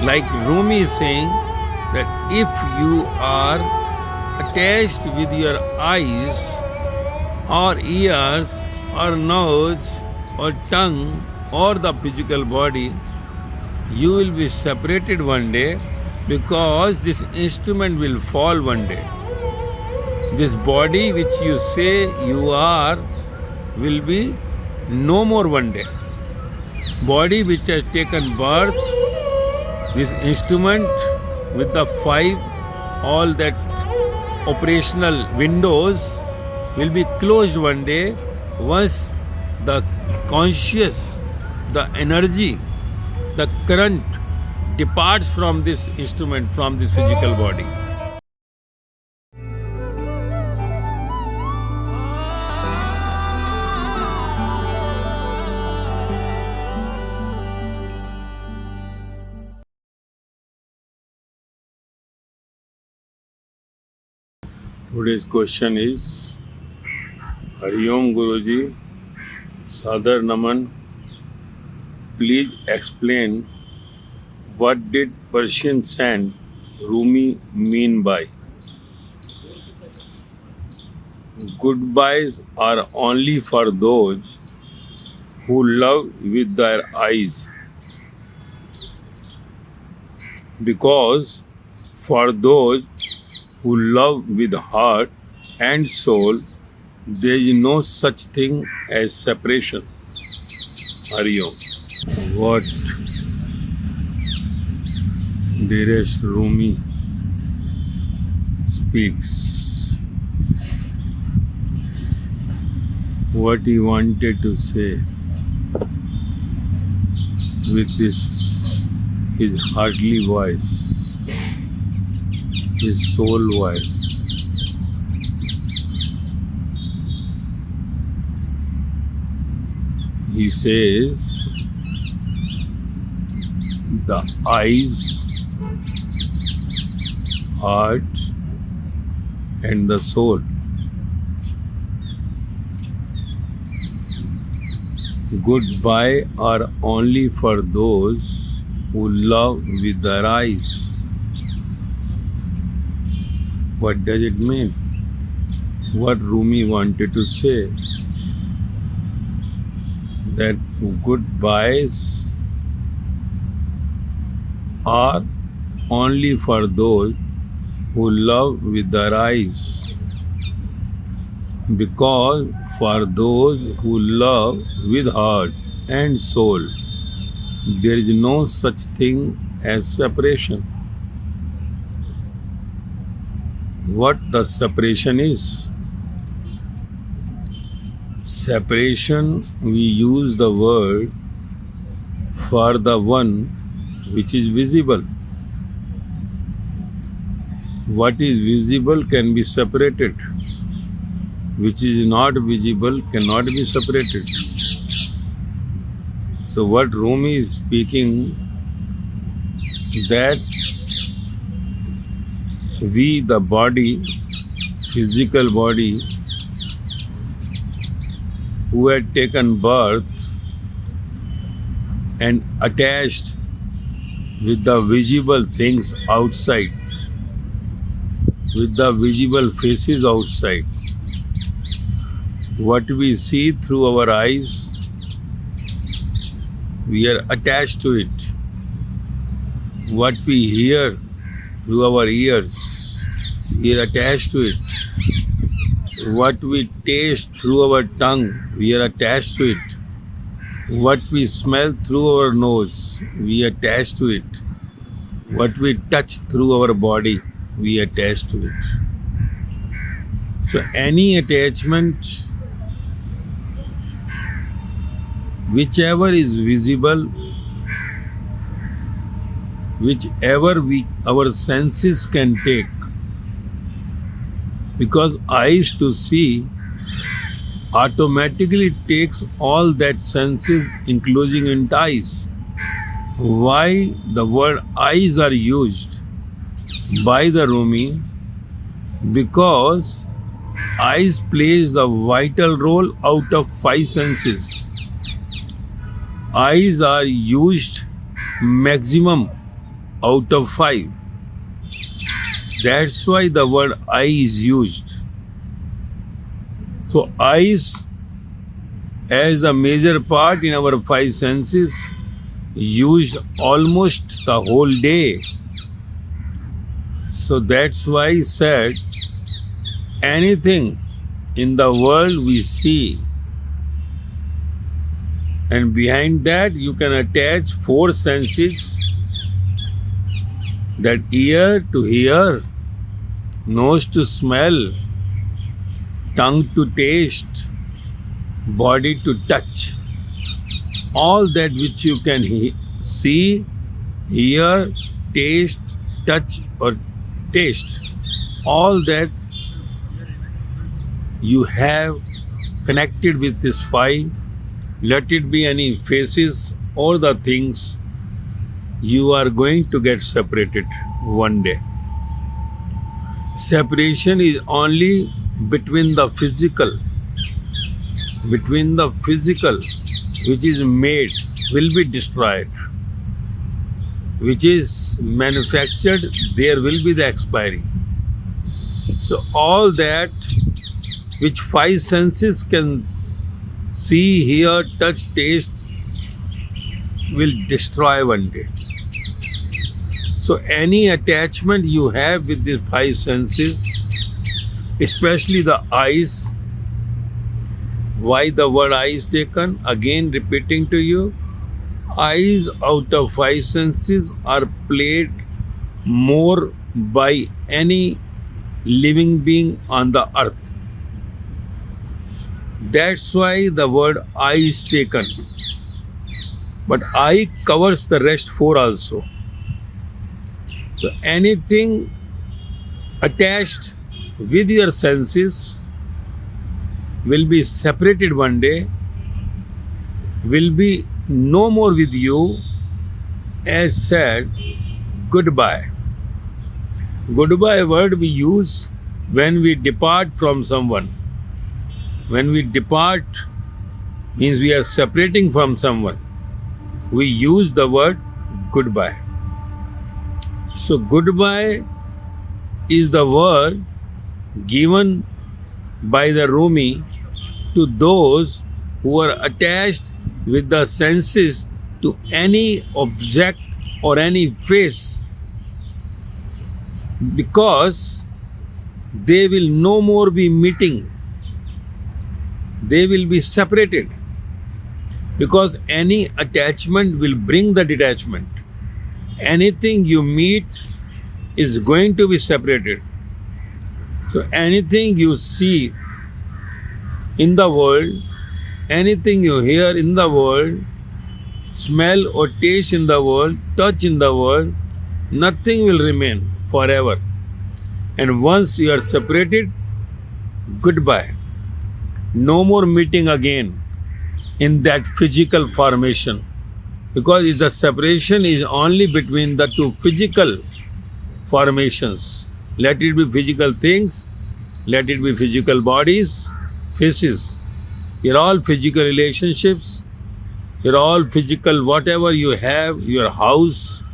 Like Rumi is saying that if you are attached with your eyes or ears or nose or tongue or the physical body, you will be separated one day, because this instrument will fall one day. This body which you say you are will be no more one day. Body which has taken birth, this instrument with the 5, all that operational windows will be closed one day once the conscious, the energy, the current departs from this instrument, from this physical body. Today's question is, Hari Om Guruji, Sadhar Naman, please explain what did Persian saint Rumi mean by goodbyes are only for those who love with their eyes, because for those who love with heart and soul, there is no such thing as separation. Hari Om. What dearest Rumi speaks, what he wanted to say with this, his heartly voice, his soul voice. He says, the eyes, heart, and the soul. Goodbye are only for those who love with their eyes. What does it mean? What Rumi wanted to say? That goodbyes are only for those who love with their eyes, because for those who love with heart and soul, there is no such thing as separation. What the separation is? Separation, we use the word for the one which is visible. What is visible can be separated. Which is not visible cannot be separated. So what Rumi is speaking, that we, the body, physical body, who had taken birth and attached with the visible things outside, with the visible faces outside. What we see through our eyes, we are attached to it. What we hear through our ears, we are attached to it. What we taste through our tongue, we are attached to it. What we smell through our nose, we attach to it. What we touch through our body, we attach to it. So any attachment, whichever is visible, whichever our senses can take, because eyes to see automatically takes all that senses, including in eyes. Why the word eyes are used by the Rumi? Because eyes plays a vital role out of 5 senses. Eyes are used maximum out of 5. That's why the word I is used. So eyes as a major part in our 5 senses used almost the whole day. So that's why he said anything in the world we see, and behind that you can attach 4 senses, that ear to hear, nose to smell, tongue to taste, body to touch. All that which you can see, hear, taste, touch or taste, all that you have connected with this 5, let it be any faces or the things, you are going to get separated one day. Separation is only between the physical, which is made, will be destroyed, which is manufactured, there will be the expiry. So all that which 5 senses can see, hear, touch, taste, will destroy one day. So any attachment you have with these 5 senses, especially the eyes, why the word eye is taken? Again repeating to you, eyes out of 5 senses are played more by any living being on the earth. That's why the word eye is taken. But eye covers the rest 4 also. So anything attached with your senses will be separated one day, will be no more with you, as said, goodbye. Goodbye word we use when we depart from someone. When we depart means we are separating from someone. We use the word goodbye. So goodbye is the word given by the Rumi to those who are attached with the senses to any object or any face, because they will no more be meeting. They will be separated, because any attachment will bring the detachment. Anything you meet is going to be separated. So anything you see in the world, anything you hear in the world, smell or taste in the world, touch in the world, nothing will remain forever. And once you are separated, goodbye. No more meeting again in that physical formation, because the separation is only between the 2 physical formations. Let it be physical things, let it be physical bodies, faces. You're all physical relationships, you're all physical whatever you have, your house,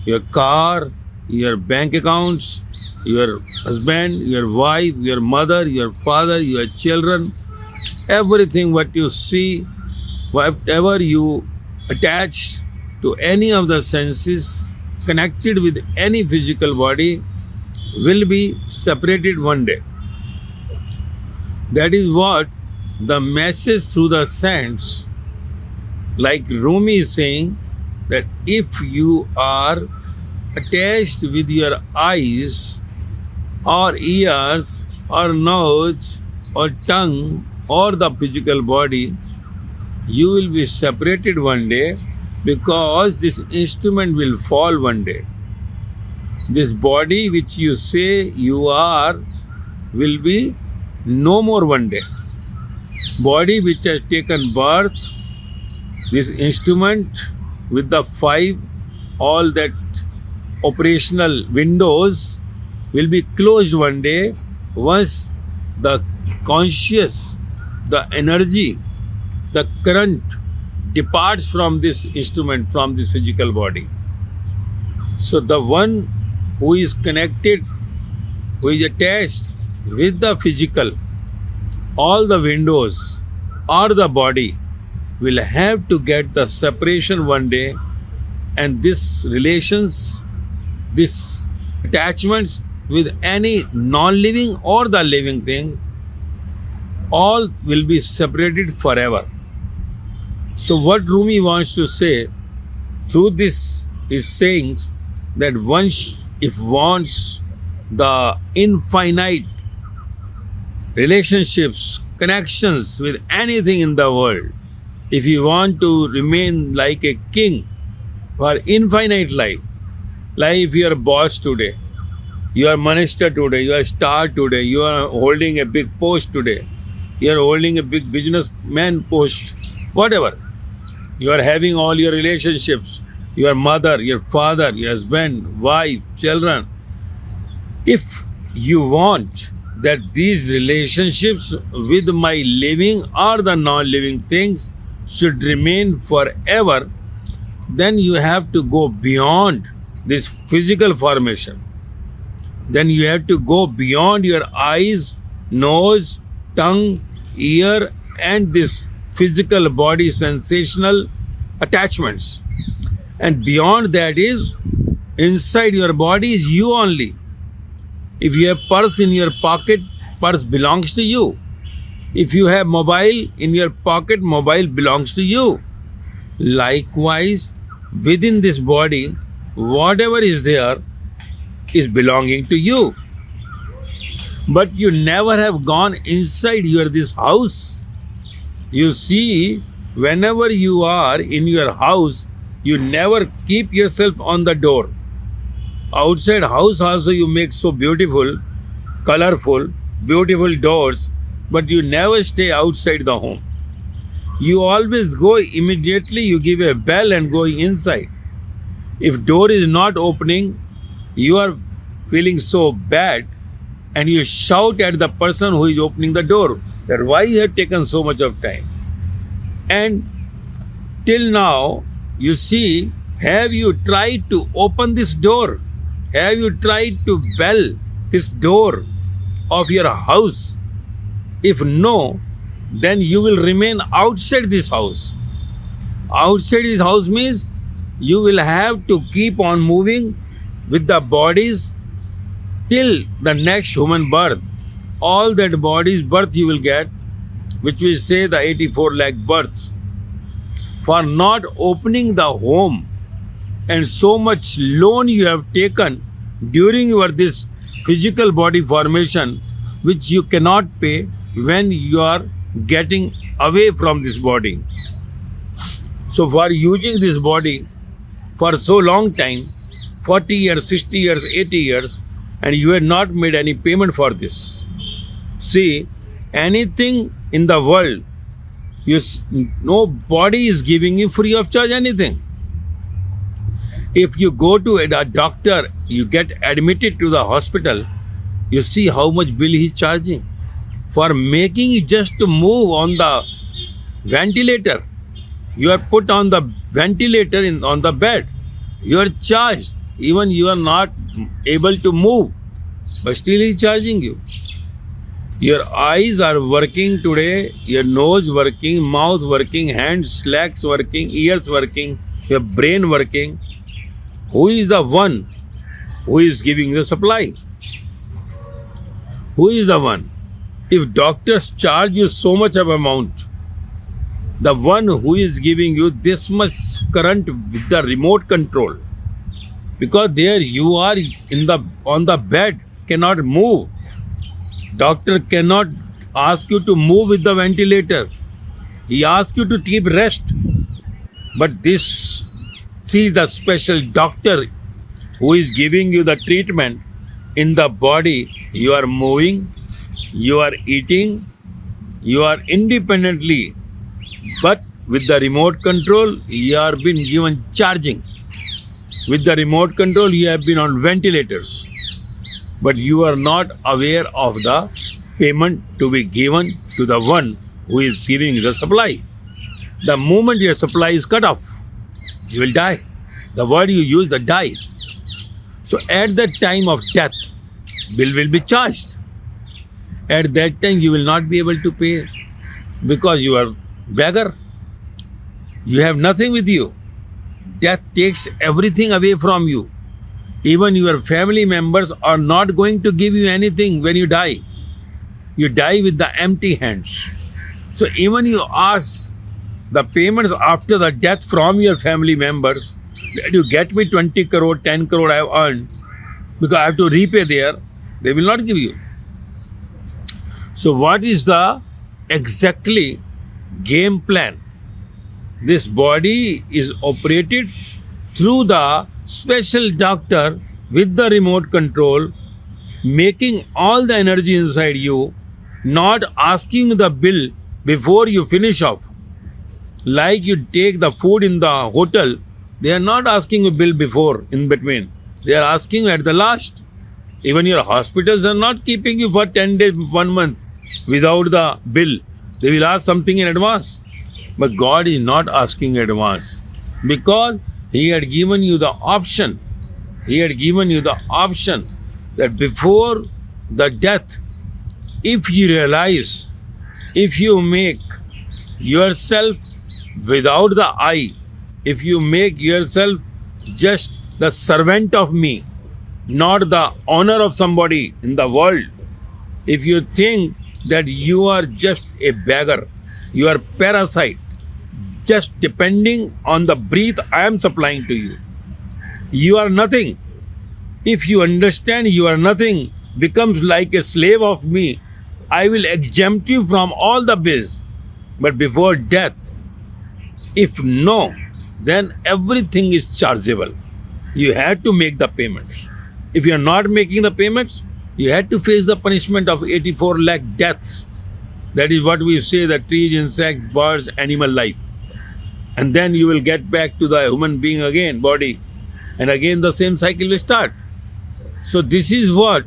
your car, your bank accounts, your husband, your wife, your mother, your father, your children, everything what you see, whatever you attach to any of the senses connected with any physical body will be separated one day. That is what the message through the saints, like Rumi is saying, that if you are attached with your eyes or ears or nose or tongue or the physical body, you will be separated one day, because this instrument will fall one day. This body which you say you are will be no more one day. Body which has taken birth, this instrument with the 5, all that operational windows will be closed one day, once the conscious, the energy, the current departs from this instrument, from this physical body. So the one who is connected, who is attached with the physical, all the windows or the body, will have to get the separation one day, and this relations, this attachments with any non-living or the living thing, all will be separated forever. So what Rumi wants to say through this is saying that if wants the infinite relationships, connections with anything in the world, if you want to remain like a king for infinite life, like if you are a boss today, you are minister today, you are a star today, you are holding a big post today, you are holding a big businessman post, whatever, you are having all your relationships, your mother, your father, your husband, wife, children. If you want that these relationships with my living or the non-living things should remain forever, then you have to go beyond this physical formation. Then you have to go beyond your eyes, nose, tongue, ear, and this physical body sensational attachments. And beyond that is, inside your body is you only. If you have purse in your pocket, purse belongs to you. If you have mobile in your pocket, mobile belongs to you. Likewise, within this body, whatever is there is belonging to you. But you never have gone inside this house. You see, whenever you are in your house, you never keep yourself on the door. Outside house also you make so beautiful, colorful, beautiful doors, but you never stay outside the home. You always go immediately, you give a bell and go inside. If door is not opening, you are feeling so bad and you shout at the person who is opening the door that why you have taken so much of time. And till now, you see, have you tried to open this door? Have you tried to bell this door of your house? If no, then you will remain outside this house. Outside this house means you will have to keep on moving with the bodies till the next human birth. All that body's birth you will get, which we say the 84 lakh births, for not opening the home. And so much loan you have taken during your this physical body formation, which you cannot pay when you are getting away from this body. So for using this body for so long time, 40 years, 60 years, 80 years, and you have not made any payment for this. See, anything in the world, nobody is giving you free of charge anything. If you go to a doctor, you get admitted to the hospital, you see how much bill he is charging. For making you just to move on the ventilator, you are put on the ventilator on the bed, you are charged, even you are not able to move, but still he is charging you. Your eyes are working today, your nose working, mouth working, hands, legs working, ears working, your brain working. Who is the one who is giving the supply? Who is the one? If doctors charge you so much of amount, the one who is giving you this much current with the remote control, because there you are on the bed, cannot move. Doctor cannot ask you to move with the ventilator. He asks you to keep rest. But this, see, the special doctor who is giving you the treatment in the body, you are moving, you are eating, you are independently, but with the remote control, you are been given charging. With the remote control, you have been on ventilators, but you are not aware of the payment to be given to the one who is giving the supply. The moment your supply is cut off, you will die. The word you use, the die. So at the time of death, bill will be charged. At that time you will not be able to pay because you are beggar. You have nothing with you. Death takes everything away from you. Even your family members are not going to give you anything when you die. You die with the empty hands. So even you ask the payments after the death from your family members, that you get me 20 crore, 10 crore I have earned because I have to repay there, they will not give you. So what is the exactly game plan? This body is operated through the special doctor with the remote control, making all the energy inside you, not asking the bill before you finish off. Like you take the food in the hotel, they are not asking a bill before, in between. They are asking at the last. Even your hospitals are not keeping you for 10 days, 1 month without the bill. They will ask something in advance. But God is not asking advance because He had given you the option. He had given you the option that before the death, if you realize, if you make yourself without the I, if you make yourself just the servant of me, not the owner of somebody in the world, if you think that you are just a beggar, you are parasite, just depending on the breath I am supplying to you, you are nothing. If you understand you are nothing, becomes like a slave of me, I will exempt you from all the bills. But before death, if no, then everything is chargeable. You had to make the payments. If you are not making the payments, you had to face the punishment of 84 lakh deaths. That is what we say, the trees, insects, birds, animal life. And then you will get back to the human being again, body. And again the same cycle will start. So this is what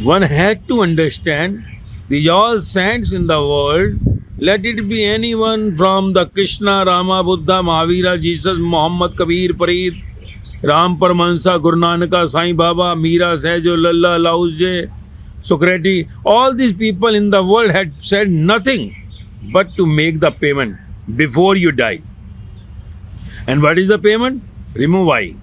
one had to understand. These all saints in the world, let it be anyone from the Krishna, Rama, Buddha, Mahavira, Jesus, Muhammad, Kabir, Farid, Ram Paramahansa, Guru Nanaka, Sai Baba, Meera, Sahjo, Lalla, Lauje, Socrates, all these people in the world had said nothing but to make the payment before you die. And what is the payment? Remove I.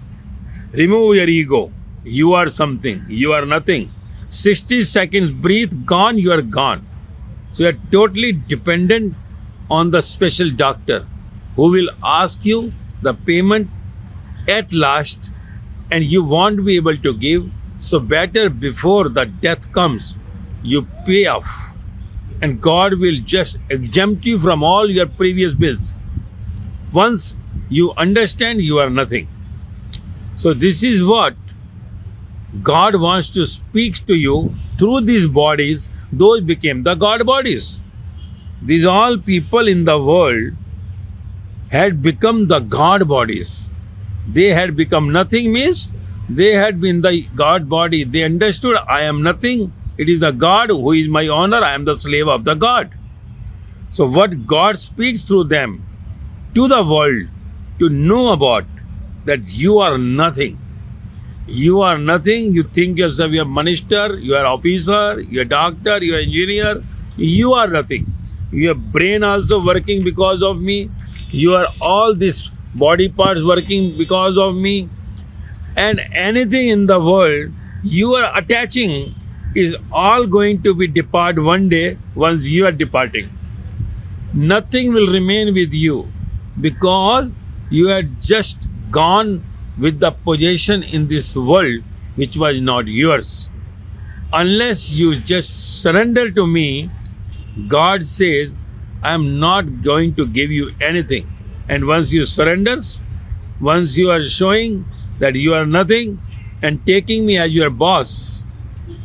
Remove your ego. You are something. You are nothing. 60 seconds, breathe, gone, you are gone. So you are totally dependent on the special doctor who will ask you the payment at last and you won't be able to give. So better before the death comes, you pay off. And God will just exempt you from all your previous bills. Once you understand you are nothing. So this is what God wants to speak to you through these bodies. Those became the God bodies. These all people in the world had become the God bodies. They had become nothing means they had been the God body. They understood I am nothing. It is the God who is my owner. I am the slave of the God. So what God speaks through them to the world to know about that you are nothing. You are nothing. You think yourself you are minister, you are officer, you are doctor, you are engineer. You are nothing. Your brain also working because of me. You are all these body parts working because of me. And anything in the world you are attaching is all going to be depart one day once you are departing. Nothing will remain with you because you had just gone with the possession in this world which was not yours. Unless you just surrender to me, God says, I am not going to give you anything. And once you surrender, once you are showing that you are nothing and taking me as your boss,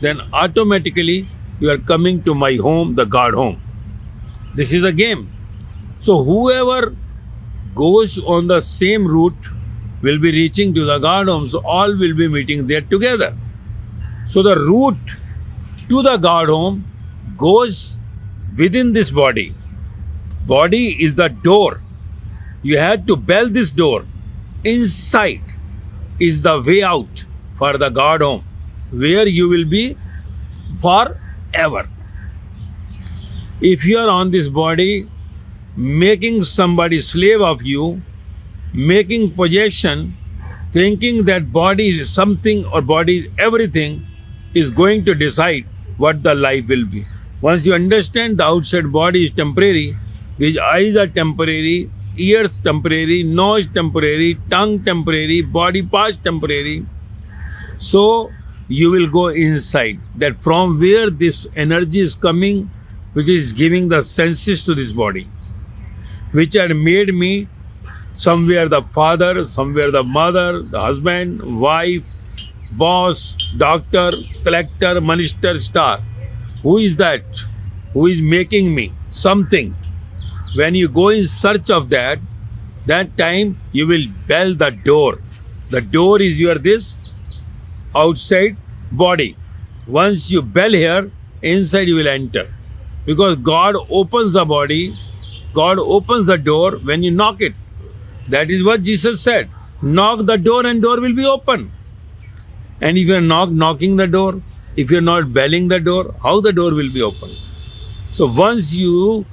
then automatically you are coming to my home, the God home. This is a game. So whoever goes on the same route will be reaching to the God home. So all will be meeting there together. So the route to the God home goes within this body. Body is the door. You have to bell this door. Inside is the way out for the God home, where you will be forever. If you are on this body, making somebody slave of you, making possession, thinking that body is something or body is everything, is going to decide what the life will be. Once you understand the outside body is temporary, these eyes are temporary, ears temporary, nose temporary, tongue temporary, body parts temporary, so you will go inside, that from where this energy is coming, which is giving the senses to this body, which had made me somewhere the father, somewhere the mother, the husband, wife, boss, doctor, collector, minister, star. Who is that? Who is making me something? When you go in search of that time you will bell the door. The door is your this outside body. Once you bell here, inside you will enter. Because God opens the body, God opens the door when you knock it. That is what Jesus said. Knock the door and door will be open. And if you are knocking the door, if you are not belling the door, how the door will be open? So once you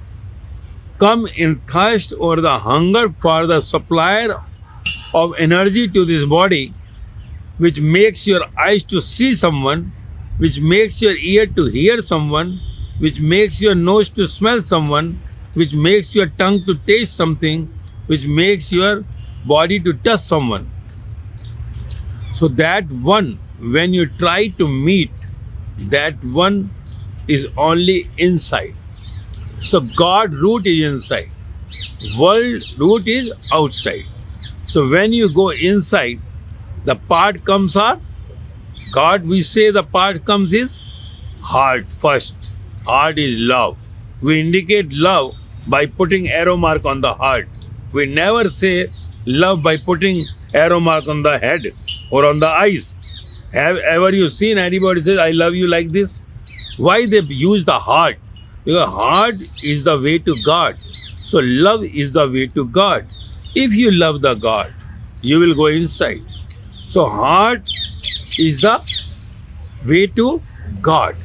come in thirst or the hunger for the supplier of energy to this body, which makes your eyes to see someone, which makes your ear to hear someone, which makes your nose to smell someone, which makes your tongue to taste something, which makes your body to touch someone. So that one, when you try to meet, that one is only inside. So God root is inside, world root is outside. So when you go inside, the part comes are God. We say the part comes is heart first. Heart is love. We indicate love by putting arrow mark on the heart. We never say love by putting arrow mark on the head or on the eyes. Have ever you seen anybody say I love you like this? Why they use the heart? Because heart is the way to God. So love is the way to God. If you love the God, you will go inside. So heart is the way to God.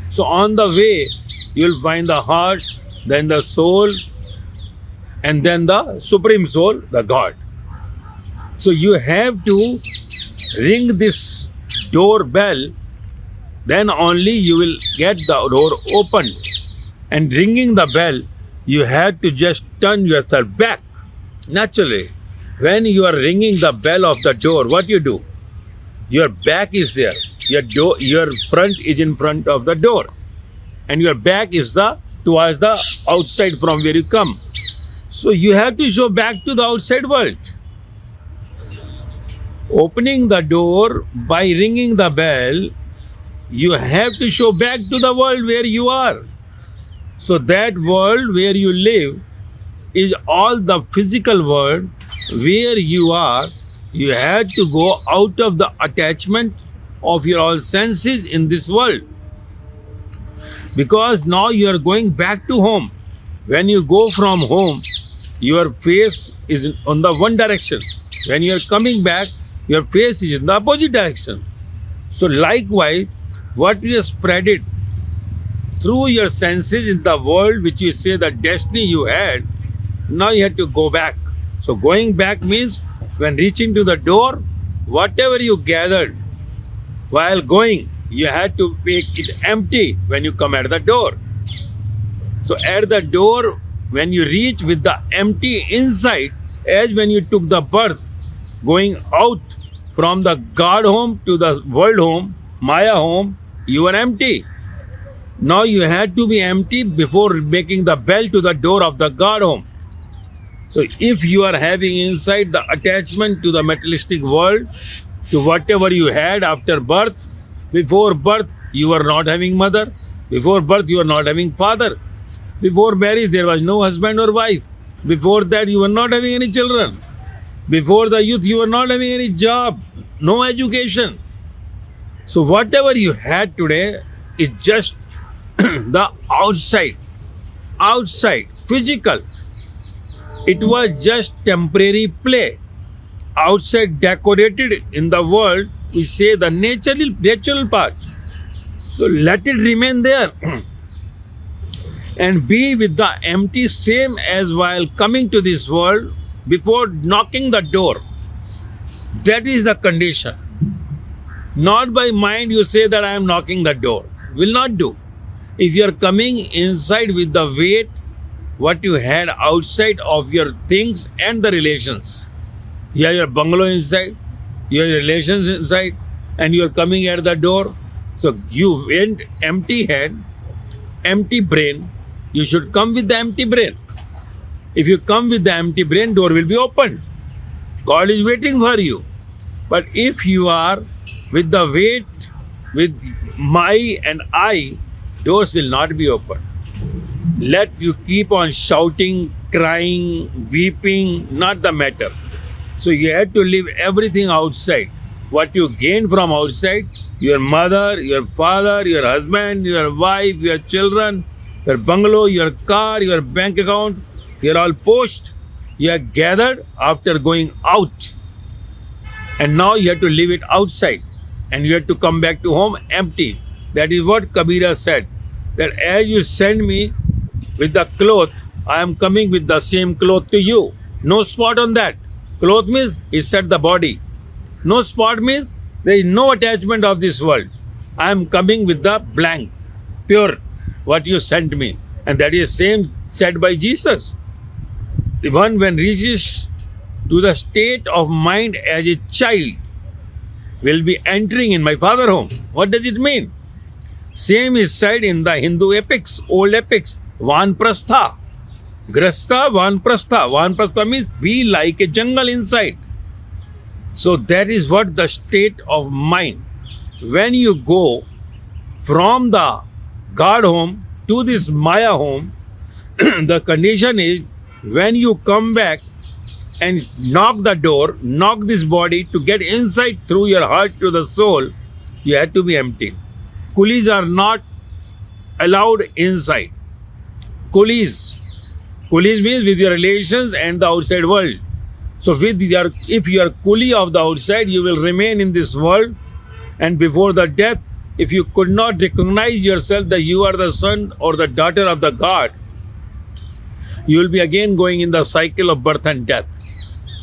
So on the way, you will find the heart, then the soul, and then the supreme soul, the God. So you have to ring this doorbell, then only you will get the door opened. And ringing the bell, you have to just turn yourself back. Naturally, when you are ringing the bell of the door, what you do? Your back is there. Your front is in front of the door. And your back is towards the outside from where you come. So you have to show back to the outside world. Opening the door by ringing the bell, you have to show back to the world where you are. So that world where you live is all the physical world where you are. You have to go out of the attachment of your all senses in this world. Because now you are going back to home. When you go from home, your face is on the one direction. When you are coming back, your face is in the opposite direction. So likewise, what you have spread it through your senses in the world which you say the destiny you had, now you have to go back. So going back means when reaching to the door, whatever you gathered while going, you had to make it empty when you come at the door. So at the door, when you reach with the empty inside, as when you took the birth, going out from the God home to the world home, Maya home, you are empty. Now you had to be empty before making the bell to the door of the God home. So if you are having inside the attachment to the materialistic world, to whatever you had after birth, before birth you were not having mother, before birth you were not having father, before marriage there was no husband or wife, before that you were not having any children, before the youth you were not having any job, no education. So whatever you had today is just the outside, physical. It was just temporary play. outside decorated in the world, we say the natural part. So let it remain there and be with the empty, same as while coming to this world before knocking the door. That is the condition. Not by mind you say that I am knocking the door. Will not do. If you are coming inside with the weight, what you had outside of your things and the relations. You have your bungalow inside, you have your relations inside, and you are coming at the door. So you went empty head, empty brain. You should come with the empty brain. If you come with the empty brain, door will be opened. God is waiting for you. But if you are with the weight, with my and I, doors will not be opened. Let you keep on shouting, crying, weeping, not the matter. So you have to leave everything outside. What you gain from outside, your mother, your father, your husband, your wife, your children, your bungalow, your car, your bank account, you're all post. You are gathered after going out. And now you have to leave it outside. And you have to come back to home empty. That is what Kabira said. That as you send me with the cloth, I am coming with the same cloth to you. No spot on that. Cloth means he said the body. No spot means there is no attachment of this world. I am coming with the blank, pure, what you sent me. And that is same said by Jesus. The one when reaches to the state of mind as a child will be entering in my father home. What does it mean? Same is said in the Hindu epics, old epics, Vanprastha. Grasta, Vanprastha. Vanprastha means be like a jungle inside. So that is what the state of mind. When you go from the God home to this Maya home, the condition is when you come back and knock the door, knock this body to get inside through your heart to the soul, you have to be empty. Coolies are not allowed inside. Coolies means with your relations and the outside world. So if you are coolie of the outside, you will remain in this world, and before the death, if you could not recognize yourself that you are the son or the daughter of the God, you will be again going in the cycle of birth and death.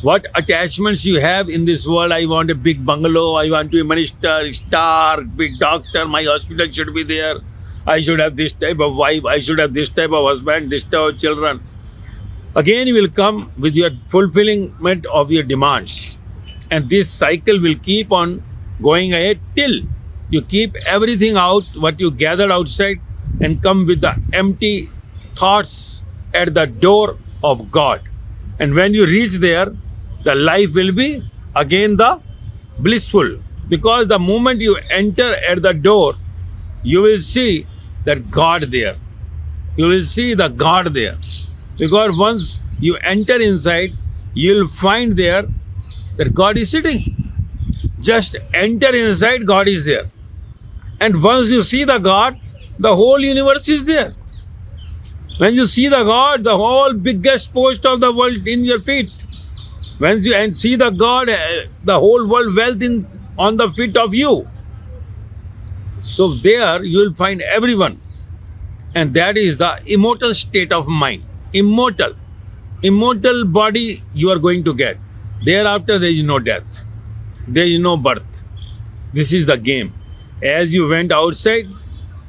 What attachments you have in this world? I want a big bungalow, I want to be a minister, star, big doctor, my hospital should be there, I should have this type of wife, I should have this type of husband, this type of children. Again you will come with your fulfillment of your demands. And this cycle will keep on going ahead till you keep everything out, what you gathered outside, and come with the empty thoughts at the door of God. And when you reach there, the life will be again the blissful. Because the moment you enter at the door, you will see that God there. You will see the God there. Because once you enter inside, you will find there that God is sitting. Just enter inside, God is there. And once you see the God, the whole universe is there. When you see the God, the whole biggest post of the world in your feet. When you see the God, the whole world wealth on the feet of you. So there you will find everyone. And that is the immortal state of mind. Immortal. Immortal body you are going to get. Thereafter there is no death. There is no birth. This is the game. As you went outside,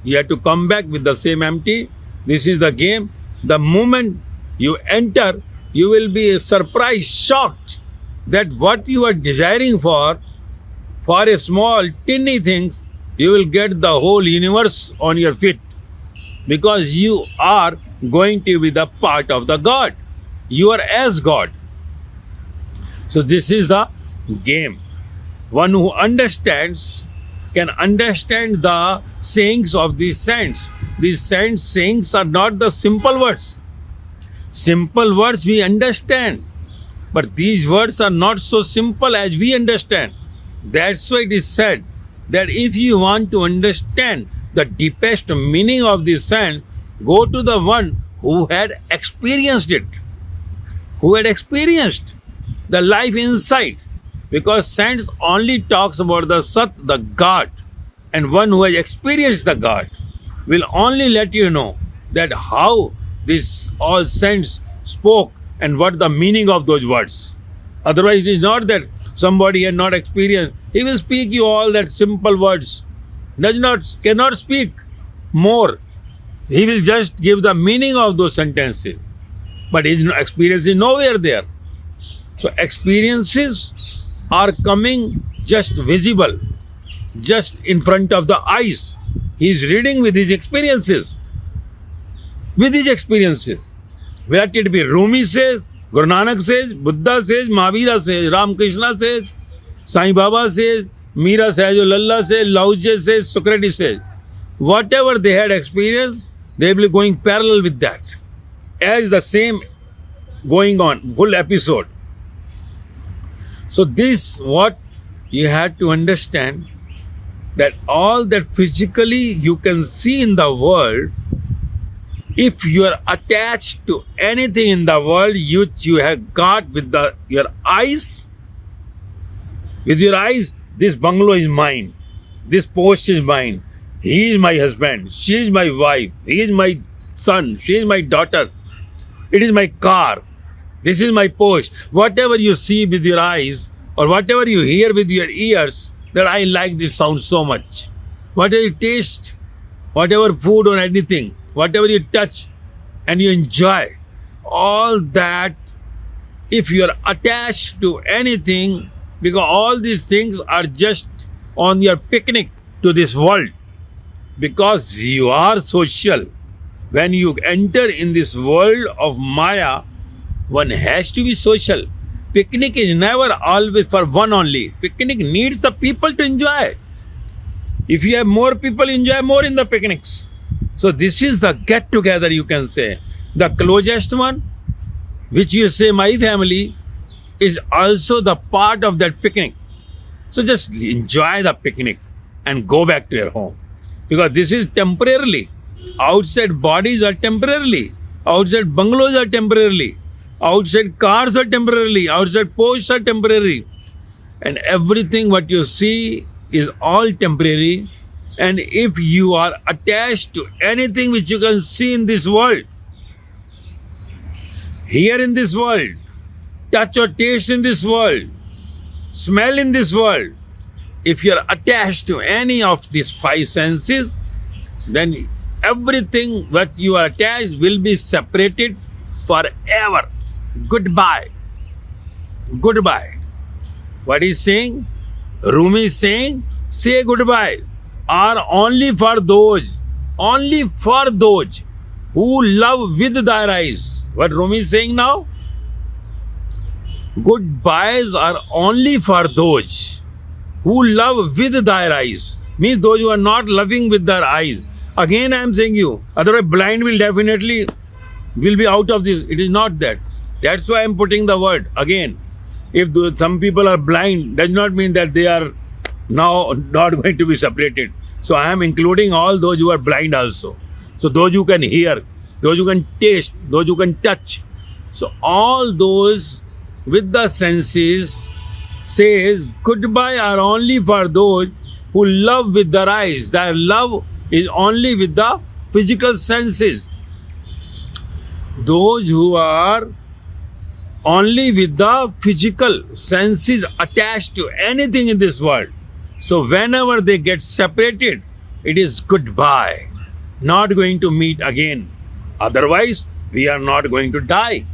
you have to come back with the same empty. This is the game. The moment you enter, you will be surprised, shocked that what you are desiring for a small, tiny things, you will get the whole universe on your feet. Because you are going to be the part of the God. You are as God. So this is the game. One who understands can understand the sayings of these saints. These saints' sayings are not the simple words. Simple words we understand. But these words are not so simple as we understand. That's why it is said that if you want to understand the deepest meaning of this saint, go to the one who had experienced it. Who had experienced the life inside. Because sense only talks about the Sat, the God, and one who has experienced the God will only let you know that how this all sense spoke and what the meaning of those words. Otherwise, it is not that somebody had not experienced. He will speak you all that simple words. Cannot speak more. He will just give the meaning of those sentences. But his experience is nowhere there. So experiences are coming just visible, just in front of the eyes. He is reading with his experiences. With his experiences. Let it be Rumi says, Guru Nanak says, Buddha says, Mahavira says, Ramakrishna says, Sai Baba says, Meera says, Lalla says, Lauje says, Socrates says. Whatever they had experienced, they will be going parallel with that. As the same going on, full episode. So this, what you had to understand, that all that physically you can see in the world, if you are attached to anything in the world which you have got with your eyes, this bungalow is mine, this post is mine, he is my husband, she is my wife, he is my son, she is my daughter, it is my car, this is my post. Whatever you see with your eyes or whatever you hear with your ears, that I like this sound so much. Whatever you taste, whatever food or anything, whatever you touch and you enjoy, all that, if you are attached to anything, because all these things are just on your picnic to this world, because you are social. When you enter in this world of Maya, one has to be social. Picnic is never always for one only. Picnic needs the people to enjoy. If you have more people, enjoy more in the picnics. So this is the get together, you can say. The closest one, which you say my family, is also the part of that picnic. So just enjoy the picnic and go back to your home. Because this is temporarily. Outside bodies are temporarily. Outside bungalows are temporarily. Outside cars are temporarily. Outside posts are temporary. And everything what you see is all temporary. And if you are attached to anything which you can see in this world, hear in this world, touch or taste in this world, smell in this world, if you are attached to any of these five senses, then everything that you are attached will be separated forever. Goodbye. Goodbye. What is saying? Rumi is saying, say goodbye. Are only for those who love with their eyes. What Rumi is saying now? Goodbyes are only for those who love with their eyes. Means those who are not loving with their eyes. Again I am saying you, otherwise blind will definitely be out of this. It is not that. That's why I am putting the word again. If some people are blind, does not mean that they are now not going to be separated. So I am including all those who are blind also. So those who can hear, those who can taste, those who can touch. So all those with the senses says goodbye are only for those who love with their eyes. Their love is only with the physical senses. Those who are only with the physical senses attached to anything in this world. So whenever they get separated, it is goodbye. Not going to meet again. Otherwise, we are not going to die.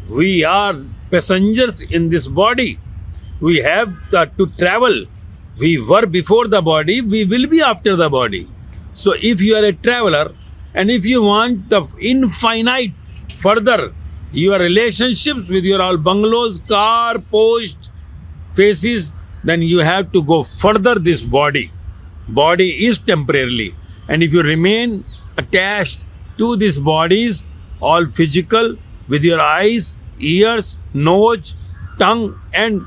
We are passengers in this body. We have to travel. We were before the body, we will be after the body. So if you are a traveler and if you want the infinite further, your relationships with your all bungalows, car, post, faces, then you have to go further this body. Body is temporarily. And if you remain attached to these bodies, all physical, with your eyes, ears, nose, tongue, and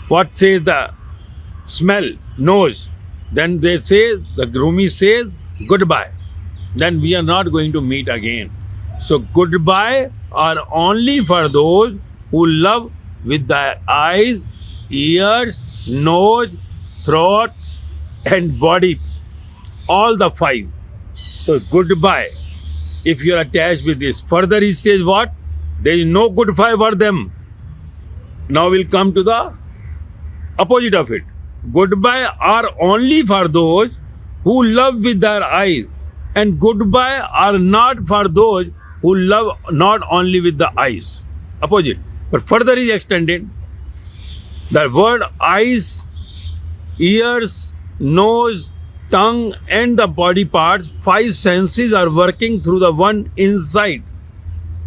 what says the smell, nose, then they say, the Rumi says, goodbye. Then we are not going to meet again. So goodbye are only for those who love with their eyes, ears, nose, throat, and body. All the five. So goodbye. If you are attached with this. Further he says what? There is no goodbye for them. Now we'll come to the opposite of it. Goodbye are only for those who love with their eyes, and goodbye are not for those who love not only with the eyes. Opposite. But further is extended. The word eyes, ears, nose, tongue and the body parts, five senses are working through the one inside,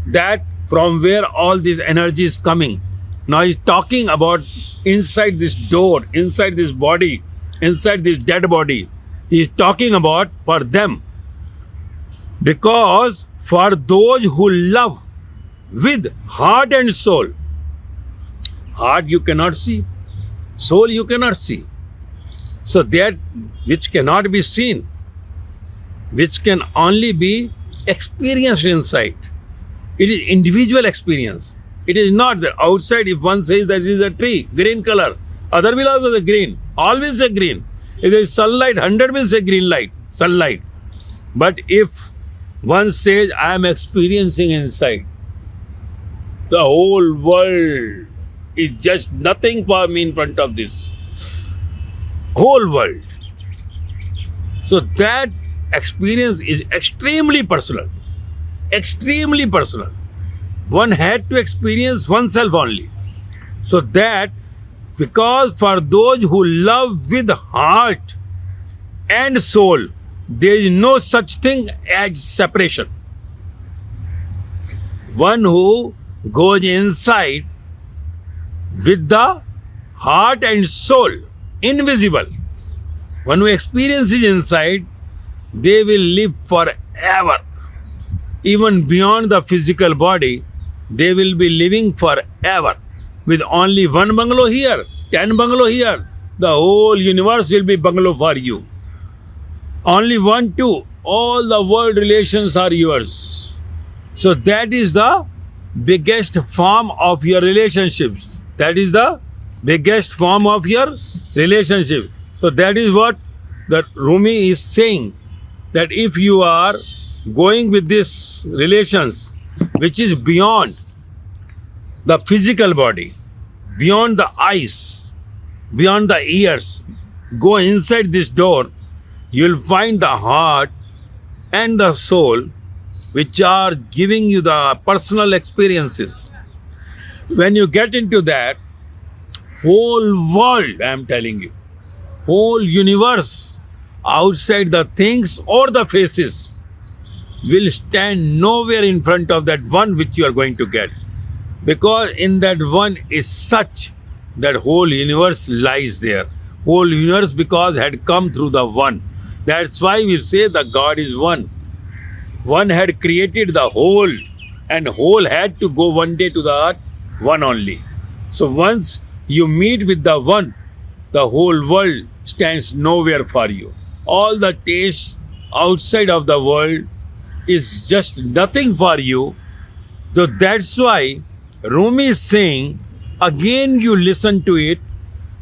that from where all this energy is coming. Now he's talking about inside this door, inside this body, inside this dead body. He's talking about for them. Because for those who love with heart and soul, heart you cannot see, soul you cannot see. So that which cannot be seen, which can only be experienced inside. It is individual experience. It is not that outside if one says that it is a tree, green color, other will also say green, always say green. If there is sunlight, 100 will say green light, sunlight. But if one says, I am experiencing inside, the whole world is just nothing for me in front of this. Whole world. So that experience is extremely personal. Extremely personal. One had to experience oneself only. So that, because for those who love with heart and soul, there is no such thing as separation. One who goes inside with the heart and soul, invisible. One who experiences inside, they will live forever. Even beyond the physical body, they will be living forever. With only one bungalow here, 10 bungalow here, the whole universe will be bungalow for you. Only one, two, all the world relations are yours. So that is the biggest form of your relationships. That is the biggest form of your relationship. So that is what that Rumi is saying, that if you are going with these relations, which is beyond the physical body, beyond the eyes, beyond the ears, go inside this door, you will find the heart and the soul, which are giving you the personal experiences. When you get into that, whole world, I am telling you, whole universe, outside the things or the faces, will stand nowhere in front of that one which you are going to get. Because in that one is such that whole universe lies there. Whole universe because had come through the one. That's why we say the God is one. One had created the whole, and whole had to go one day to the one only. So once you meet with the one, the whole world stands nowhere for you. All the taste outside of the world is just nothing for you. So that's why Rumi is saying, again you listen to it,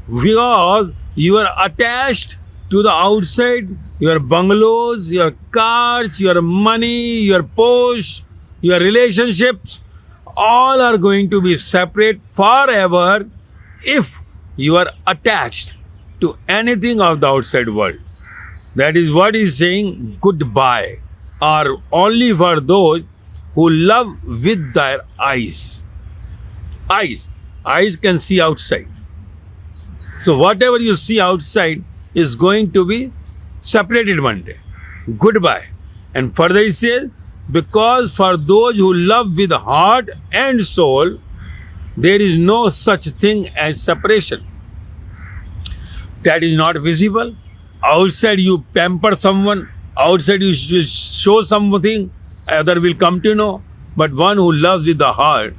because you are attached to the outside, your bungalows, your cars, your money, your post, your relationships, all are going to be separate forever if you are attached to anything of the outside world. That is what he is saying, goodbye are only for those who love with their eyes. Eyes can see outside. So whatever you see outside is going to be separated one day. Goodbye. And further he says, because for those who love with heart and soul, there is no such thing as separation. That is not visible. Outside you pamper someone, outside you show something, other will come to know. But one who loves with the heart,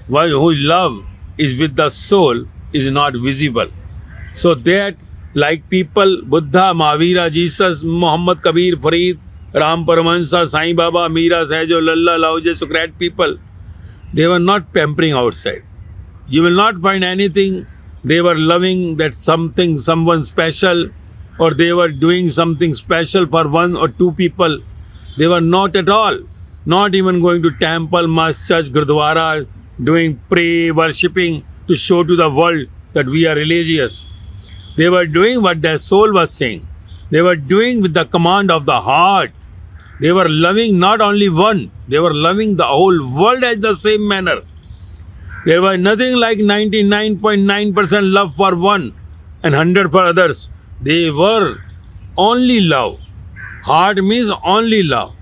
one who love is with the soul, is not visible. So that, like people, Buddha, Mahavira, Jesus, Muhammad, Kabir, Farid, Ram Paramahansa, Sai Baba, Meera, Sahajo, Lalla, Laoje, Socrates people, they were not pampering outside. You will not find anything they were loving that something, someone special, or they were doing something special for one or two people. They were not at all. Not even going to temple, mosque, church, gurdwara, doing pray, worshipping to show to the world that we are religious. They were doing what their soul was saying. They were doing with the command of the heart. They were loving not only one, they were loving the whole world as the same manner. There was nothing like 99.9% love for one and 100 for others. They were only love. Heart means only love.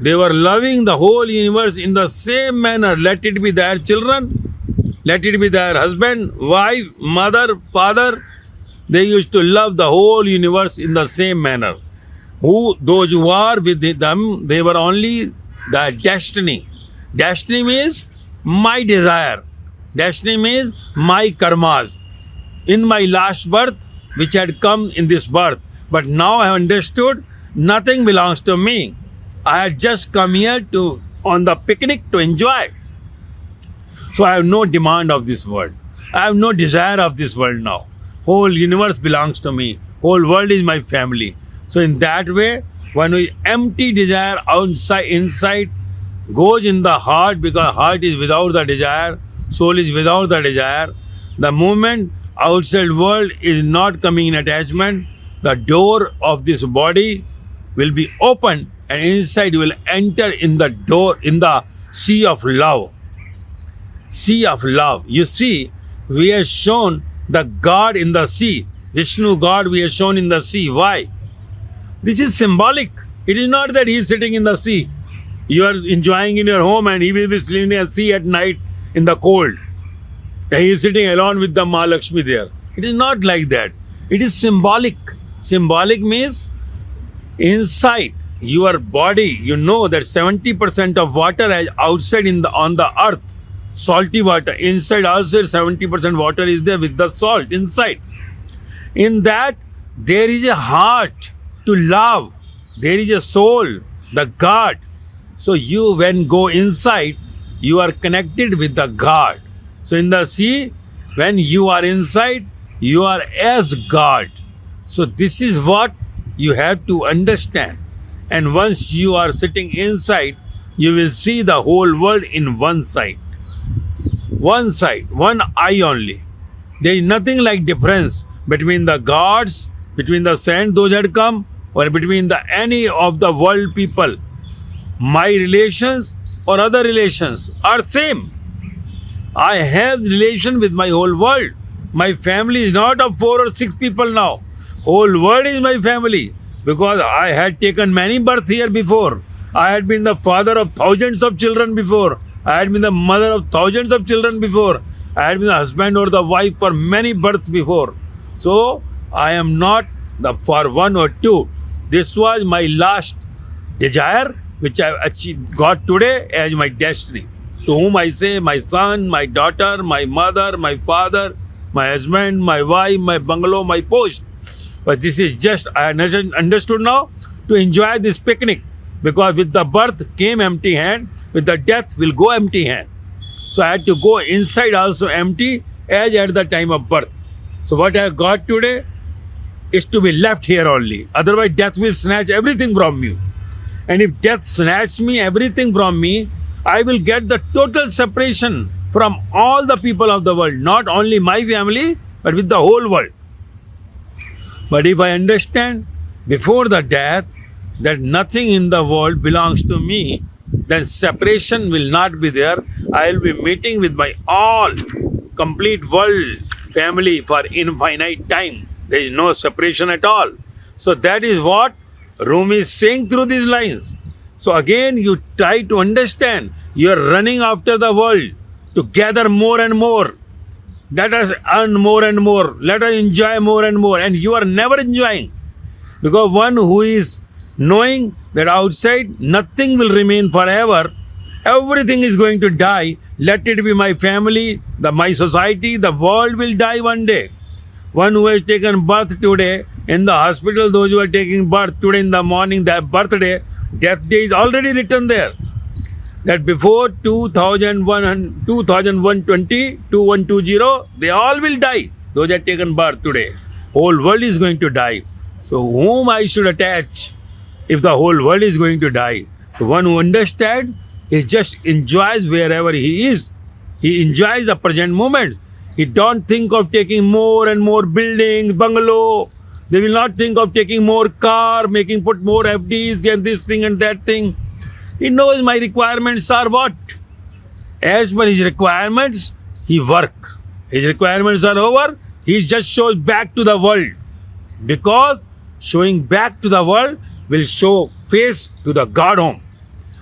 They were loving the whole universe in the same manner. Let it be their children, let it be their husband, wife, mother, father. They used to love the whole universe in the same manner. Those who are with them, they were only the destiny. Destiny means my desire. Destiny means my karmas. In my last birth, which had come in this birth. But now I have understood nothing belongs to me. I had just come here on the picnic to enjoy. So I have no demand of this world. I have no desire of this world now. Whole universe belongs to me. Whole world is my family. So in that way, when we empty desire outside, inside, goes in the heart, because heart is without the desire, soul is without the desire. The moment outside world is not coming in attachment, the door of this body will be opened and inside will enter in the door, in the sea of love. Sea of love. You see, we have shown the God in the sea. Vishnu God we have shown in the sea. Why? This is symbolic. It is not that he is sitting in the sea. You are enjoying in your home and he will be sleeping in the sea at night in the cold. And he is sitting alone with the Mahalakshmi there. It is not like that. It is symbolic. Symbolic means inside your body, you know that 70% of water is outside on the earth. Salty water. Inside also 70% water is there with the salt inside. In that there is a heart to love. There is a soul, the God. So you when go inside, you are connected with the God. So in the sea, when you are inside, you are as God. So this is what you have to understand. And once you are sitting inside, you will see the whole world in one side. One side, one eye only. There is nothing like difference between the gods, between the saints, those that come, or between the any of the world people. My relations or other relations are same. I have relation with my whole world. My family is not of 4 or 6 people now. Whole world is my family because I had taken many births here before. I had been the father of thousands of children before. I had been the mother of thousands of children before. I had been the husband or the wife for many births before. So I am not for 1 or 2. This was my last desire which I got today as my destiny. To whom I say my son, my daughter, my mother, my father, my husband, my wife, my bungalow, my post. But this is just, I understood now, to enjoy this picnic. Because with the birth came empty hand, with the death will go empty hand. So I had to go inside also empty as at the time of birth. So what I got today is to be left here only. Otherwise death will snatch everything from you. And if death snatches me everything from me, I will get the total separation from all the people of the world. Not only my family, but with the whole world. But if I understand before the death that nothing in the world belongs to me, then separation will not be there. I will be meeting with my all complete world family for infinite time. There is no separation at all. So that is what Rumi is saying through these lines. So again you try to understand. You are running after the world to gather more and more. Let us earn more and more. Let us enjoy more and more. And you are never enjoying. Because one who is knowing that outside nothing will remain forever, everything is going to die. Let it be my family, my society, the world will die one day. One who has taken birth today in the hospital, those who are taking birth today in the morning, their birthday, death day is already written there. That before 2120, they all will die. those that taken birth today. Whole world is going to die. So whom I should attach if the whole world is going to die? So one who understands, he just enjoys wherever he is. He enjoys the present moment. He don't think of taking more and more buildings, bungalow. They will not think of taking more car, put more FDs and this thing and that thing. He knows my requirements are what? As per his requirements, he work. His requirements are over, he just shows back to the world. Because showing back to the world will show face to the God home.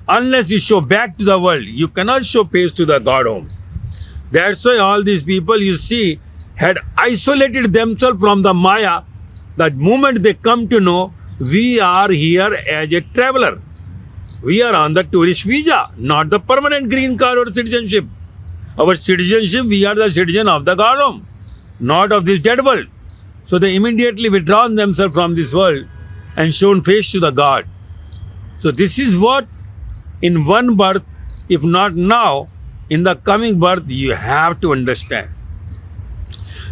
Unless you show back to the world, you cannot show face to the God home. That's why all these people you see had isolated themselves from the Maya. The moment they come to know, we are here as a traveler. We are on the tourist visa, not the permanent green card or citizenship. Our citizenship, we are the citizen of the God home, not of this dead world. So they immediately withdrawn themselves from this world and shown face to the God. So this is what in one birth, if not now, in the coming birth, you have to understand.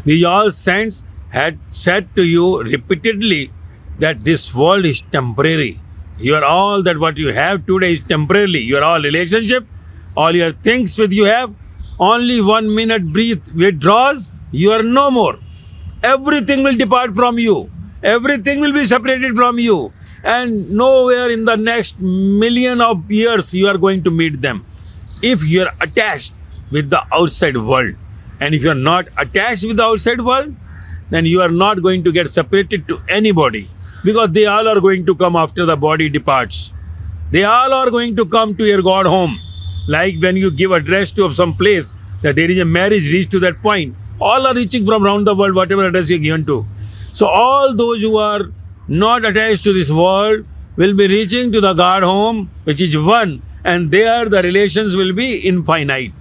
The all saints had said to you repeatedly that this world is temporary. You are all that what you have today is temporarily. You are all relationship, all your things with you have. Only 1 minute breath withdraws, you are no more. Everything will depart from you. Everything will be separated from you. And nowhere in the next million of years you are going to meet them. If you are attached with the outside world. And if you are not attached with the outside world, then you are not going to get separated to anybody. Because they all are going to come after the body departs. They all are going to come to your God home. Like when you give address to some place, that there is a marriage reached to that point. All are reaching from around the world, whatever address you are given to. So all those who are not attached to this world will be reaching to the God home, which is one. And there the relations will be infinite.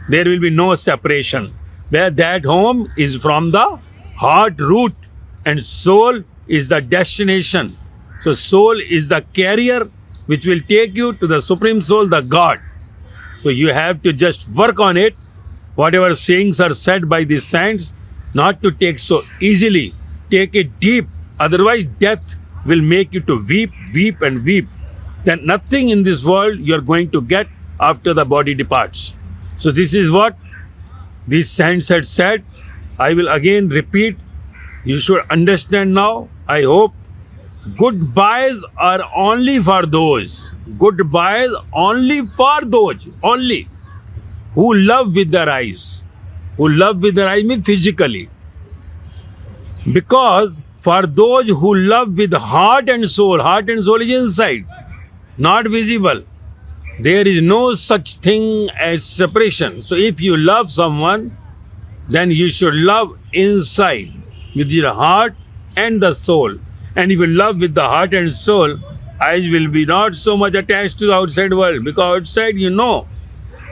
There will be no separation. Where that home is from the heart root and soul is the destination. So soul is the carrier which will take you to the Supreme Soul, the God. So you have to just work on it. Whatever sayings are said by these saints, not to take so easily. Take it deep. Otherwise death will make you to weep, weep and weep. Then nothing in this world you are going to get after the body departs. So this is what these saints had said. I will again repeat. You should understand now. I hope goodbyes are only for those. Goodbyes only for those. Only. Who love with their eyes. Who love with their eyes means physically. Because for those who love with heart and soul is inside, not visible. There is no such thing as separation. So if you love someone, then you should love inside with your heart and the soul. And if you love with the heart and soul, eyes will be not so much attached to the outside world. Because outside you know,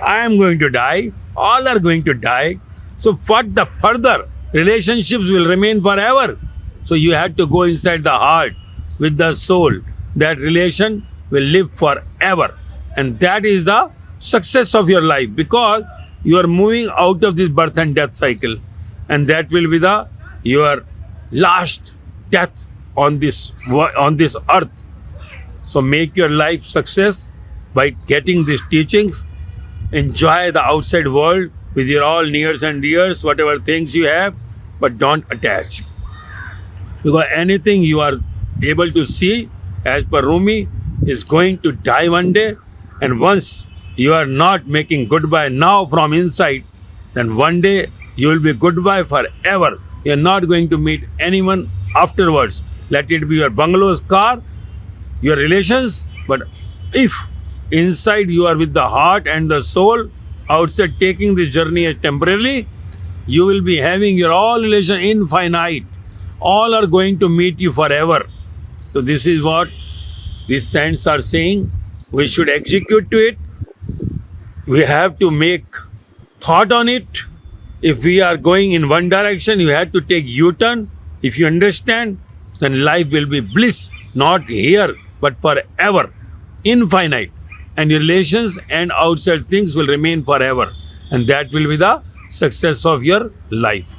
I am going to die, all are going to die. So what the further relationships will remain forever. So you have to go inside the heart with the soul. That relation will live forever. And that is the success of your life. Because you are moving out of this birth and death cycle. And that will be your last death on this earth. So make your life success by getting these teachings. Enjoy the outside world with your all nears and dears, whatever things you have, but don't attach. Because anything you are able to see, as per Rumi, is going to die one day. And once you are not making goodbye now from inside, then one day you will be goodbye forever. You are not going to meet anyone afterwards. Let it be your bungalows, car, your relations. But if inside you are with the heart and the soul, outside taking this journey temporarily, you will be having your all relation infinite. All are going to meet you forever. So this is what these saints are saying. We should execute to it. We have to make thought on it. If we are going in one direction, you have to take U-turn. If you understand, then life will be bliss, not here, but forever, infinite. And your relations and outside things will remain forever. And that will be the success of your life.